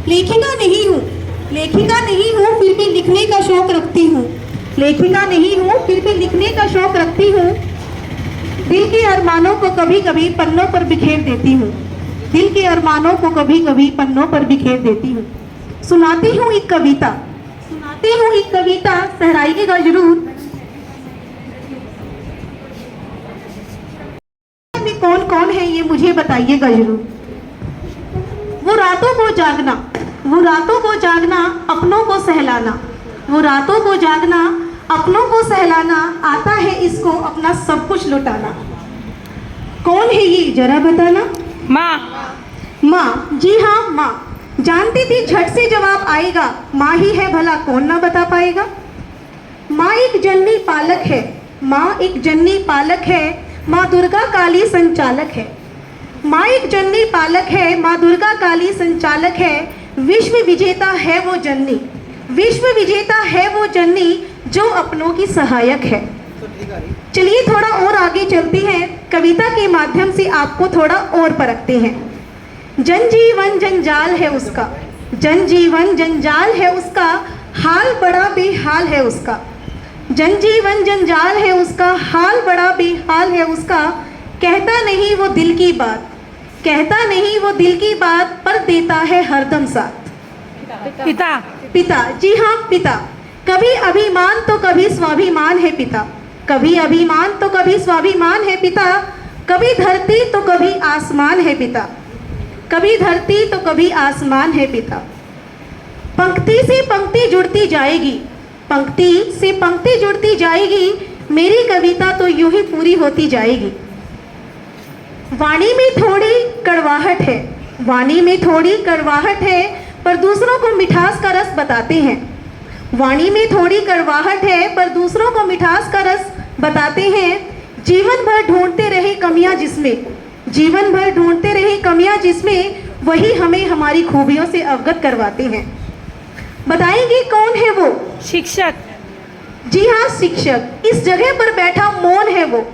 लेखिका नहीं हूँ, लेखिका नहीं हूँ, फिर भी लिखने का शौक रखती हूँ। लेखिका नहीं हूँ, फिर भी लिखने का शौक रखती हूँ। दिल के अरमानों को कभी कभी पन्नों पर बिखेर देती हूँ। दिल के अरमानों को कभी कभी पन्नों पर बिखेर देती हूँ। सुनाती हूँ एक कविता, सुनाती हूँ एक कविता, सहराइएगा जरूर। में कौन कौन है ये मुझे बताइएगा जरूर। वो रातों को जागना, वो रातों को जागना, अपनों को सहलाना। वो रातों को जागना, अपनों को सहलाना, आता है इसको अपना सब कुछ लुटाना। कौन है ये जरा बताना। माँ। माँ, जी हाँ माँ। जानती थी झट से जवाब आएगा, माँ ही है भला कौन ना बता पाएगा। माँ एक जननी पालक है, माँ एक जननी पालक है, माँ दुर्गा काली संचालक है। माँ एक जननी पालक है, माँ दुर्गा काली संचालक है। विश्व विजेता है वो जननी, विश्व विजेता है वो जननी, जो अपनों की सहायक है। चलिए थोड़ा और आगे चलते हैं, कविता के माध्यम से आपको थोड़ा और परखते हैं। जनजीवन जंजाल है उसका, जनजीवन जंजाल है उसका, हाल बड़ा बेहाल है उसका। जनजीवन जंजाल है उसका, हाल बड़ा बेहाल है उसका। कहता नहीं वो दिल की बात, कहता नहीं वो दिल की बात, पर देता है हरदम साथ। पिता। पिता, जी हाँ पिता। कभी अभिमान तो कभी स्वाभिमान है पिता, कभी अभिमान तो कभी स्वाभिमान है पिता। कभी धरती तो कभी आसमान है पिता, कभी धरती तो कभी आसमान है पिता। पंक्ति से पंक्ति जुड़ती जाएगी, पंक्ति से पंक्ति जुड़ती जाएगी, मेरी कविता तो यूं ही पूरी होती जाएगी। वाणी में थोड़ी कड़वाहट है, वाणी में थोड़ी कड़वाहट है, पर दूसरों को मिठास का रस बताते हैं। वाणी में थोड़ी कड़वाहट है, पर दूसरों को मिठास का रस बताते हैं। जीवन भर ढूंढते रहे कमियां जिसमें, जीवन भर ढूंढते रहे कमियां जिसमें, वही हमें हमारी खूबियों से अवगत करवाते हैं। बताएंगे कौन है वो। शिक्षक। जी हाँ शिक्षक। इस जगह पर बैठा मौन है वो,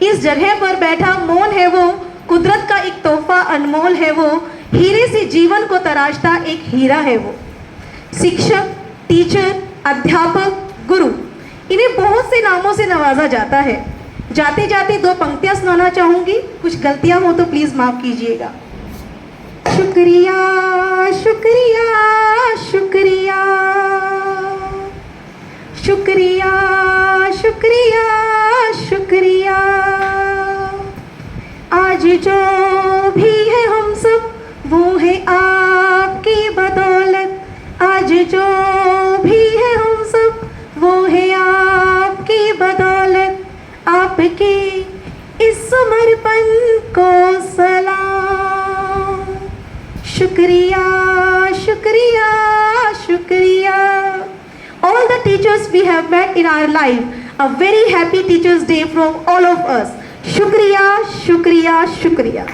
इस जगह पर बैठा मौन है वो, कुदरत का एक तोहफा अनमोल है वो, हीरे से जीवन को तराशता एक हीरा है वो। शिक्षक, टीचर, अध्यापक, गुरु, इन्हें बहुत से नामों से नवाजा जाता है। जाते जाते दो पंक्तियां सुनाना चाहूंगी, कुछ गलतियां हो तो प्लीज माफ कीजिएगा। शुक्रिया शुक्रिया शुक्रिया, शुक्रिया शुक्रिया शुक्रिया। आज जो भी है हम सब वो है आपकी बदौलत, आज जो भी है हम सब वो है आपकी बदौलत। आपके इस समर्पण को सलाम। शुक्रिया शुक्रिया शुक्रिया। All the teachers we have met in our life, a very happy Teachers Day from all of us. शुक्रिया शुक्रिया शुक्रिया।